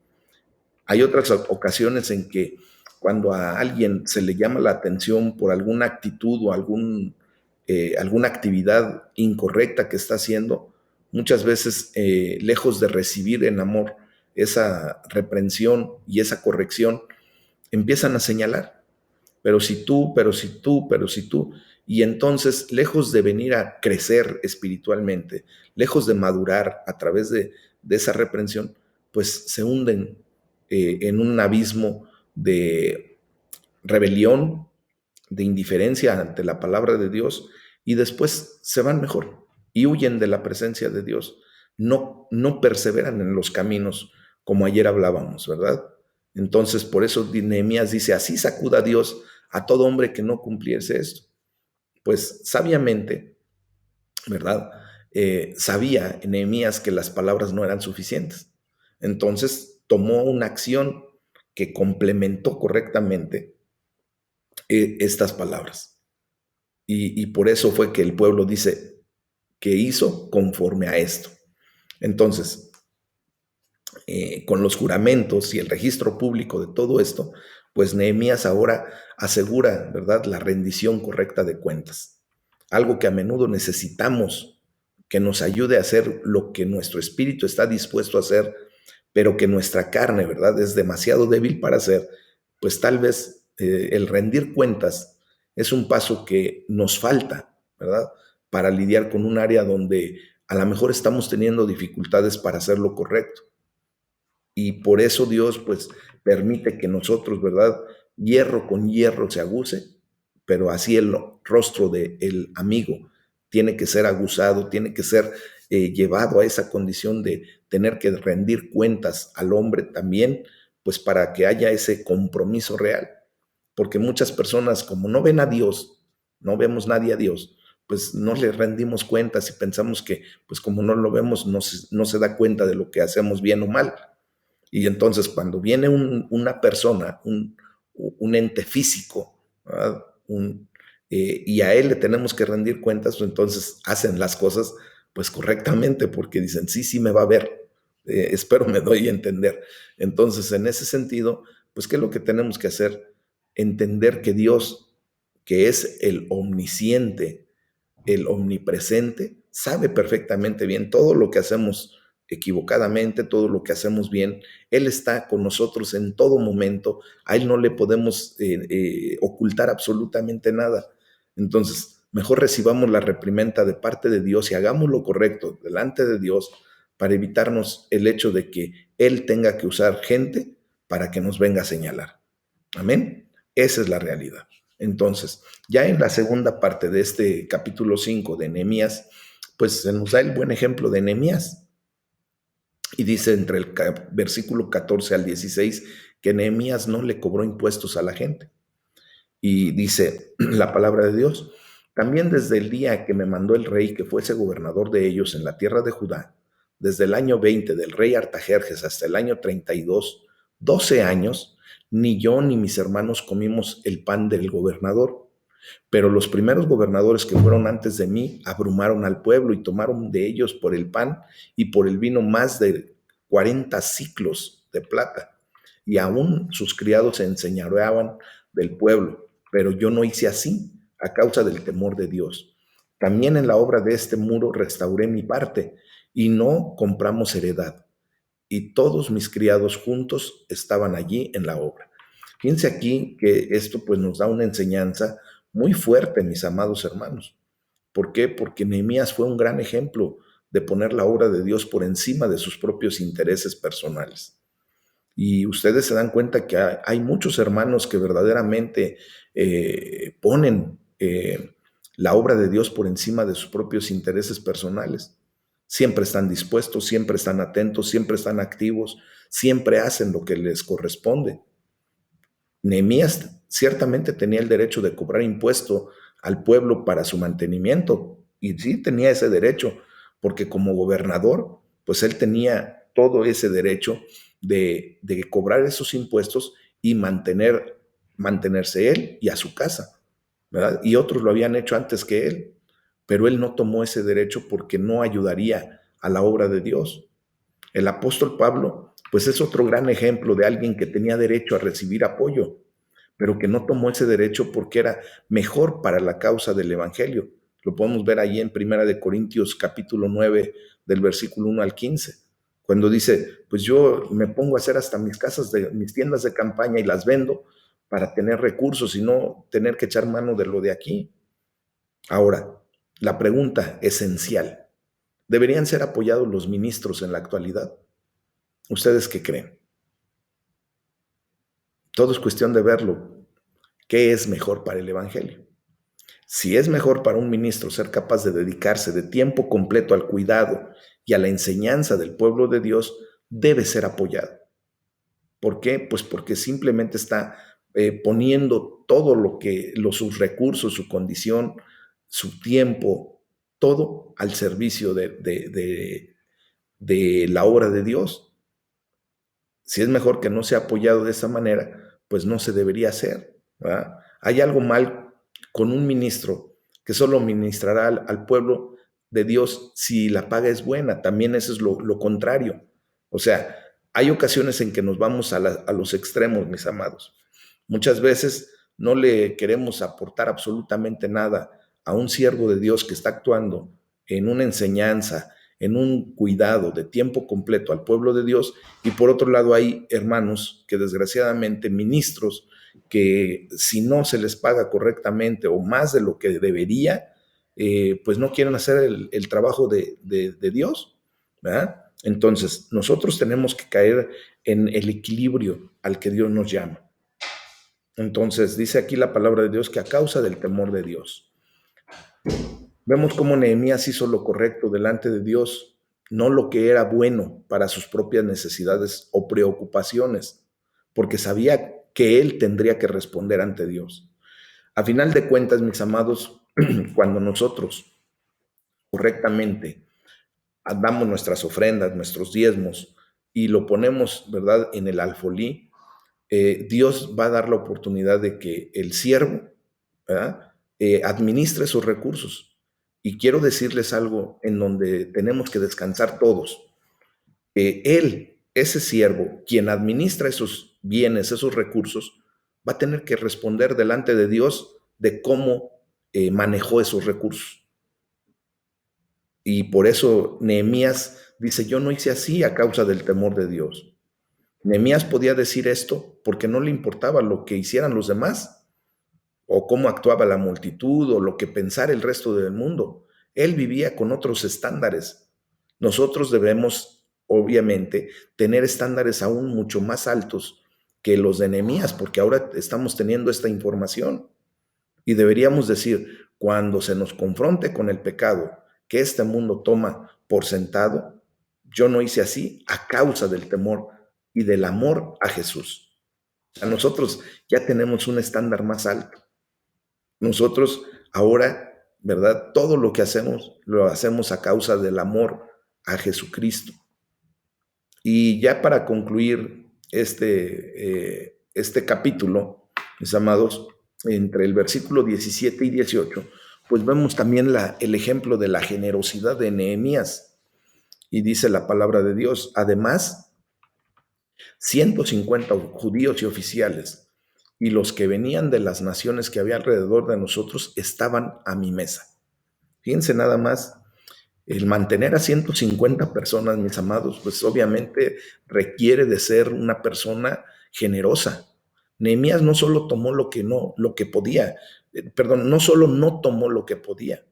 Hay otras ocasiones en que cuando a alguien se le llama la atención por alguna actitud o alguna actividad incorrecta que está haciendo, muchas veces, lejos de recibir en amor esa reprensión y esa corrección, empiezan a señalar, pero si tú, pero si tú, pero si tú. Y entonces, lejos de venir a crecer espiritualmente, lejos de madurar a través de esa reprensión, pues se hunden en un abismo de rebelión, de indiferencia ante la palabra de Dios, y después se van mejor y huyen de la presencia de Dios. No perseveran en los caminos como ayer hablábamos, ¿verdad? Entonces, por eso Nehemías dice, así sacuda Dios a todo hombre que no cumpliese esto. Pues sabiamente, ¿verdad? Sabía Nehemías que las palabras no eran suficientes. Entonces tomó una acción que complementó correctamente estas palabras. Y por eso fue que el pueblo dice que hizo conforme a esto. Entonces, con los juramentos y el registro público de todo esto, pues Nehemías ahora asegura, ¿verdad?, la rendición correcta de cuentas. Algo que a menudo necesitamos que nos ayude a hacer lo que nuestro espíritu está dispuesto a hacer, pero que nuestra carne, ¿verdad?, es demasiado débil para hacer, pues tal vez el rendir cuentas es un paso que nos falta, ¿verdad?, para lidiar con un área donde a lo mejor estamos teniendo dificultades para hacer lo correcto. Y por eso Dios, pues, permite que nosotros, ¿verdad?, hierro con hierro se aguce, pero así el rostro del amigo tiene que ser aguzado, tiene que ser llevado a esa condición de tener que rendir cuentas al hombre también, pues para que haya ese compromiso real. Porque muchas personas, como no ven a Dios, no vemos nadie a Dios, pues no le rendimos cuentas y pensamos que, pues como no lo vemos, no se da cuenta de lo que hacemos bien o mal. Y entonces cuando viene una persona, un ente físico, ¿verdad?, y a él le tenemos que rendir cuentas, pues entonces hacen las cosas pues correctamente porque dicen, sí, sí me va a ver, espero me doy a entender. Entonces, en ese sentido, pues, ¿qué es lo que tenemos que hacer? Entender que Dios, que es el omnisciente, el omnipresente, sabe perfectamente bien todo lo que hacemos equivocadamente, todo lo que hacemos bien. Él está con nosotros en todo momento. A Él no le podemos ocultar absolutamente nada. Entonces, mejor recibamos la reprimenda de parte de Dios y hagamos lo correcto delante de Dios para evitarnos el hecho de que Él tenga que usar gente para que nos venga a señalar. Amén. Esa es la realidad. Entonces, ya en la segunda parte de este capítulo 5 de Nehemías, pues se nos da el buen ejemplo de Nehemías. Y dice entre el versículo 14 al 16 que Nehemías no le cobró impuestos a la gente. Y dice la palabra de Dios, también desde el día que me mandó el rey que fuese gobernador de ellos en la tierra de Judá, desde el año 20 del rey Artajerjes hasta el año 32, 12 años, ni yo ni mis hermanos comimos el pan del gobernador. Pero los primeros gobernadores que fueron antes de mí abrumaron al pueblo y tomaron de ellos por el pan y por el vino más de 40 siclos de plata. Y aún sus criados se enseñoreaban del pueblo, pero yo no hice así a causa del temor de Dios. También en la obra de este muro restauré mi parte y no compramos heredad. Y todos mis criados juntos estaban allí en la obra. Fíjense aquí que esto pues nos da una enseñanza muy fuerte, mis amados hermanos. ¿Por qué? Porque Nehemías fue un gran ejemplo de poner la obra de Dios por encima de sus propios intereses personales. Y ustedes se dan cuenta que hay muchos hermanos que verdaderamente ponen la obra de Dios por encima de sus propios intereses personales. Siempre están dispuestos, siempre están atentos, siempre están activos, siempre hacen lo que les corresponde. Nehemías ciertamente tenía el derecho de cobrar impuesto al pueblo para su mantenimiento, y sí tenía ese derecho, porque como gobernador, pues él tenía todo ese derecho de cobrar esos impuestos y mantenerse él y a su casa, ¿verdad? Y otros lo habían hecho antes que él, pero él no tomó ese derecho porque no ayudaría a la obra de Dios. El apóstol Pablo, pues es otro gran ejemplo de alguien que tenía derecho a recibir apoyo, pero que no tomó ese derecho porque era mejor para la causa del evangelio. Lo podemos ver ahí en Primera de Corintios capítulo 9 del versículo 1 al 15, cuando dice, pues yo me pongo a hacer hasta mis tiendas de campaña y las vendo para tener recursos y no tener que echar mano de lo de aquí. Ahora, la pregunta esencial, ¿deberían ser apoyados los ministros en la actualidad? ¿Ustedes qué creen? Todo es cuestión de verlo. ¿Qué es mejor para el evangelio? Si es mejor para un ministro ser capaz de dedicarse de tiempo completo al cuidado y a la enseñanza del pueblo de Dios, debe ser apoyado. ¿Por qué? Pues porque simplemente está poniendo todo sus recursos, su condición, su tiempo, todo al servicio de la obra de Dios. Si es mejor que no sea apoyado de esa manera, pues no se debería hacer, ¿verdad? Hay algo mal con un ministro que solo ministrará al pueblo de Dios si la paga es buena. También eso es lo contrario. O sea, hay ocasiones en que nos vamos a los extremos, mis amados. Muchas veces no le queremos aportar absolutamente nada a un siervo de Dios que está actuando en una enseñanza, en un cuidado de tiempo completo al pueblo de Dios, y por otro lado hay hermanos que desgraciadamente, ministros, que si no se les paga correctamente o más de lo que debería, pues no quieren hacer el trabajo de Dios, ¿verdad? Entonces, nosotros tenemos que caer en el equilibrio al que Dios nos llama. Entonces, dice aquí la palabra de Dios que a causa del temor de Dios. Vemos cómo Nehemías hizo lo correcto delante de Dios, no lo que era bueno para sus propias necesidades o preocupaciones, porque sabía que él tendría que responder ante Dios. A final de cuentas, mis amados, cuando nosotros correctamente damos nuestras ofrendas, nuestros diezmos y lo ponemos, ¿verdad?, en el alfolí, Dios va a dar la oportunidad de que el siervo, ¿verdad?, administre sus recursos. Y quiero decirles algo en donde tenemos que descansar todos. Él, ese siervo, quien administra esos bienes, esos recursos, va a tener que responder delante de Dios de cómo manejó esos recursos. Y por eso Nehemías dice, yo no hice así a causa del temor de Dios. Nehemías podía decir esto porque no le importaba lo que hicieran los demás, o cómo actuaba la multitud, o lo que pensara el resto del mundo. Él vivía con otros estándares. Nosotros debemos, obviamente, tener estándares aún mucho más altos que los de Nehemías, porque ahora estamos teniendo esta información. Y deberíamos decir, cuando se nos confronte con el pecado que este mundo toma por sentado, yo no hice así a causa del temor y del amor a Jesús. A nosotros ya tenemos un estándar más alto. Nosotros ahora, ¿verdad? Todo lo que hacemos, lo hacemos a causa del amor a Jesucristo. Y ya para concluir este capítulo, mis amados, entre el versículo 17 y 18, pues vemos también el ejemplo de la generosidad de Nehemías. Y dice la palabra de Dios, además, 150 judíos y oficiales y los que venían de las naciones que había alrededor de nosotros estaban a mi mesa. Fíjense nada más, el mantener a 150 personas, mis amados, pues obviamente requiere de ser una persona generosa. Nehemías no solo tomó lo que podía, no solo no tomó lo que podía,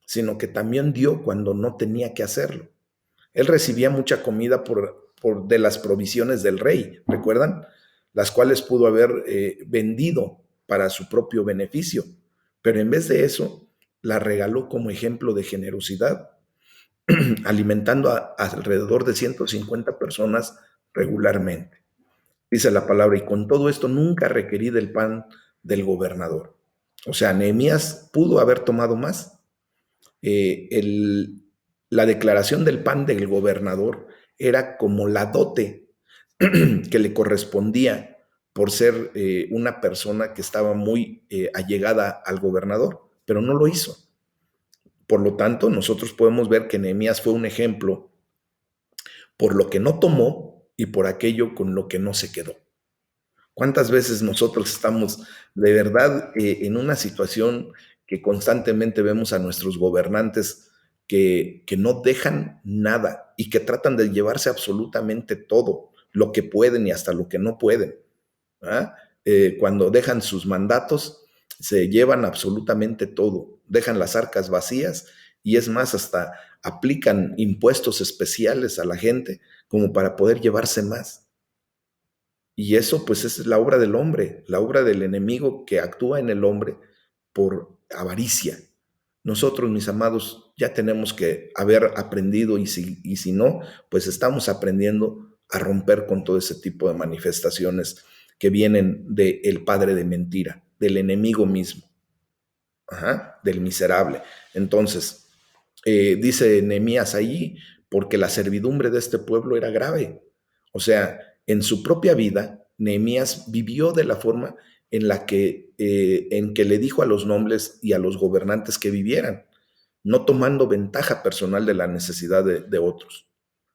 sino que también dio cuando no tenía que hacerlo. Él recibía mucha comida de las provisiones del rey, ¿recuerdan? Las cuales pudo haber vendido para su propio beneficio, pero en vez de eso, la regaló como ejemplo de generosidad, alimentando a alrededor de 150 personas regularmente. Dice la palabra, y con todo esto nunca requerí del pan del gobernador. O sea, Nehemías pudo haber tomado más. La declaración del pan del gobernador era como la dote que le correspondía por ser una persona que estaba muy allegada al gobernador, pero no lo hizo. Por lo tanto, nosotros podemos ver que Nehemías fue un ejemplo por lo que no tomó y por aquello con lo que no se quedó. ¿Cuántas veces nosotros estamos de verdad en una situación que constantemente vemos a nuestros gobernantes que no dejan nada y que tratan de llevarse absolutamente todo, lo que pueden y hasta lo que no pueden? ¿Ah? Cuando dejan sus mandatos, se llevan absolutamente todo, dejan las arcas vacías y es más, hasta aplican impuestos especiales a la gente como para poder llevarse más. Y eso pues es la obra del hombre, la obra del enemigo que actúa en el hombre por avaricia. Nosotros, mis amados, ya tenemos que haber aprendido y si no, pues estamos aprendiendo a romper con todo ese tipo de manifestaciones que vienen del padre de mentira, del enemigo mismo, del miserable. Entonces, dice Nehemías allí, porque la servidumbre de este pueblo era grave. O sea, en su propia vida, Nehemías vivió de la forma en que le dijo a los nobles y a los gobernantes que vivieran, no tomando ventaja personal de la necesidad de otros.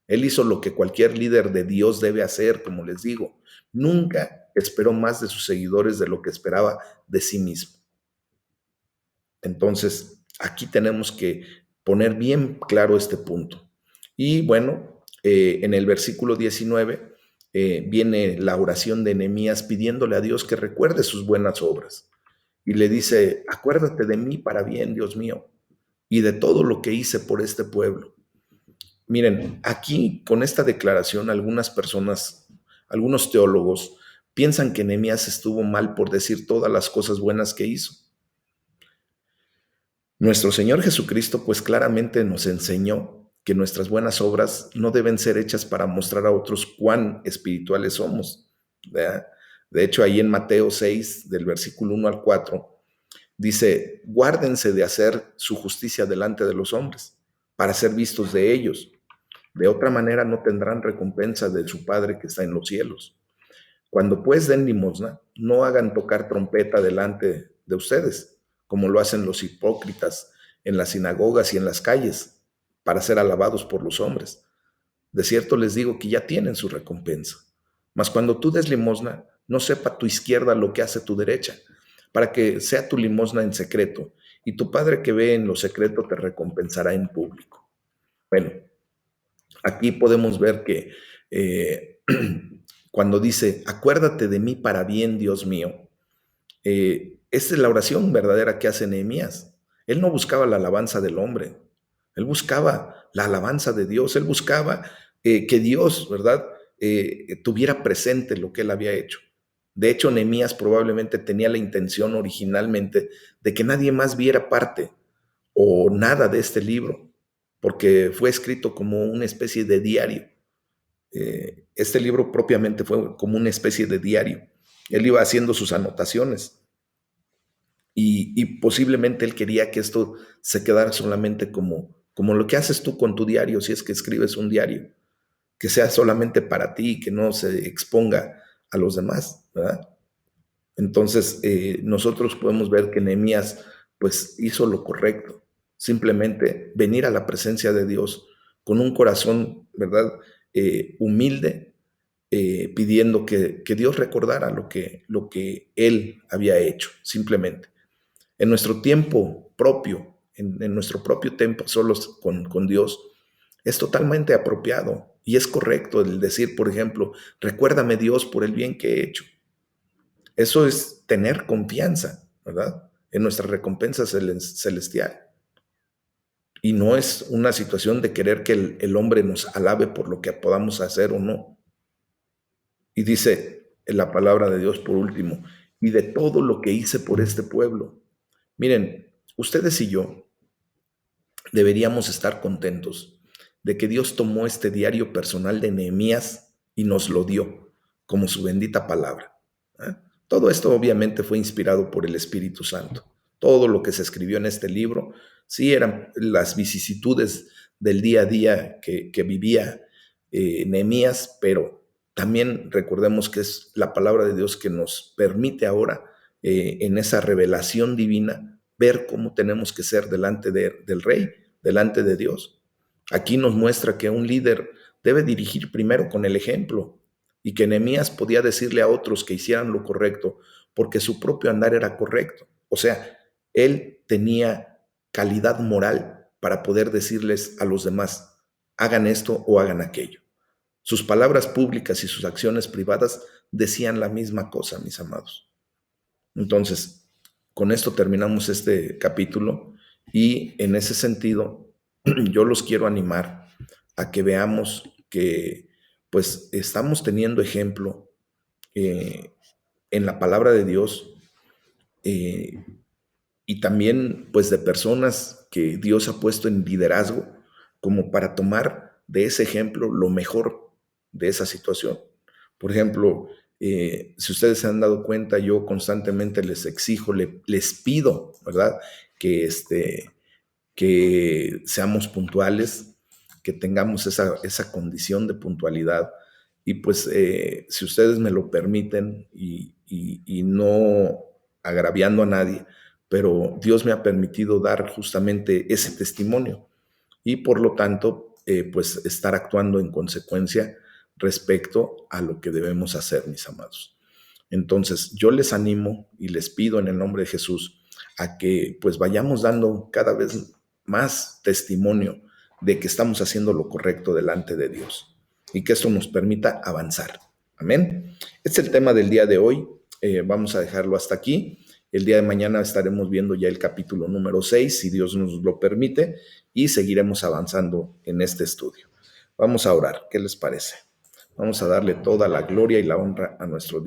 Él hizo lo que cualquier líder de Dios debe hacer, como les digo. Nunca esperó más de sus seguidores de lo que esperaba de sí mismo. Entonces, aquí tenemos que poner bien claro este punto. Y bueno, en el versículo 19 viene la oración de Nehemías pidiéndole a Dios que recuerde sus buenas obras. Y le dice, acuérdate de mí para bien, Dios mío, y de todo lo que hice por este pueblo. Miren, aquí con esta declaración algunas personas, algunos teólogos, piensan que Nehemías estuvo mal por decir todas las cosas buenas que hizo. Nuestro Señor Jesucristo pues claramente nos enseñó que nuestras buenas obras no deben ser hechas para mostrar a otros cuán espirituales somos, ¿verdad? De hecho, ahí en Mateo 6, del versículo 1 al 4, dice, guárdense de hacer su justicia delante de los hombres, para ser vistos de ellos. De otra manera no tendrán recompensa de su Padre que está en los cielos. Cuando pues den limosna, no hagan tocar trompeta delante de ustedes, como lo hacen los hipócritas en las sinagogas y en las calles, para ser alabados por los hombres. De cierto les digo que ya tienen su recompensa. Mas cuando tú des limosna, no sepa tu izquierda lo que hace tu derecha, para que sea tu limosna en secreto, y tu Padre que ve en lo secreto te recompensará en público. Bueno, aquí podemos ver que cuando dice, acuérdate de mí para bien, Dios mío, esta es la oración verdadera que hace Nehemías. Él no buscaba la alabanza del hombre, él buscaba la alabanza de Dios, él buscaba que Dios, ¿verdad?, tuviera presente lo que él había hecho. De hecho, Nehemías probablemente tenía la intención originalmente de que nadie más viera parte o nada de este libro, porque fue escrito como una especie de diario. Este libro propiamente fue como una especie de diario. Él iba haciendo sus anotaciones y posiblemente él quería que esto se quedara solamente como lo que haces tú con tu diario, si es que escribes un diario, que sea solamente para ti, que no se exponga a los demás, ¿verdad? Entonces, nosotros podemos ver que Nehemías pues hizo lo correcto, simplemente venir a la presencia de Dios con un corazón, ¿verdad? Humilde, pidiendo que Dios recordara lo que él había hecho, simplemente. En nuestro tiempo propio, en nuestro propio tiempo solos con Dios, es totalmente apropiado y es correcto el decir, por ejemplo, recuérdame Dios por el bien que he hecho. Eso es tener confianza, ¿verdad? En nuestra recompensa celestial. Y no es una situación de querer que el hombre nos alabe por lo que podamos hacer o no. Y dice en la palabra de Dios por último, y de todo lo que hice por este pueblo. Miren, ustedes y yo deberíamos estar contentos de que Dios tomó este diario personal de Nehemías y nos lo dio como su bendita palabra. ¿Eh? Todo esto obviamente fue inspirado por el Espíritu Santo. Todo lo que se escribió en este libro, sí eran las vicisitudes del día a día que vivía Nehemías, pero también recordemos que es la palabra de Dios que nos permite ahora, en esa revelación divina, ver cómo tenemos que ser delante del Rey, delante de Dios. Aquí nos muestra que un líder debe dirigir primero con el ejemplo y que Nehemías podía decirle a otros que hicieran lo correcto porque su propio andar era correcto. O sea, él tenía calidad moral para poder decirles a los demás, hagan esto o hagan aquello. Sus palabras públicas y sus acciones privadas decían la misma cosa, mis amados. Entonces, con esto terminamos este capítulo y en ese sentido yo los quiero animar a que veamos que pues estamos teniendo ejemplo eh, en la palabra de Dios, eh, y también pues de personas que Dios ha puesto en liderazgo como para tomar de ese ejemplo lo mejor de esa situación. Por ejemplo, si ustedes se han dado cuenta, yo constantemente les exijo, les pido, ¿verdad? Que, que seamos puntuales, que tengamos esa condición de puntualidad. Y pues si ustedes me lo permiten y no agraviando a nadie, pero Dios me ha permitido dar justamente ese testimonio y por lo tanto, pues estar actuando en consecuencia respecto a lo que debemos hacer, mis amados. Entonces, yo les animo y les pido en el nombre de Jesús a que pues vayamos dando cada vez más testimonio de que estamos haciendo lo correcto delante de Dios y que esto nos permita avanzar. Amén. Este es el tema del día de hoy. Vamos a dejarlo hasta aquí. El día de mañana estaremos viendo ya el capítulo número 6, si Dios nos lo permite, y seguiremos avanzando en este estudio. Vamos a orar. ¿Qué les parece? Vamos a darle toda la gloria y la honra a nuestro Dios.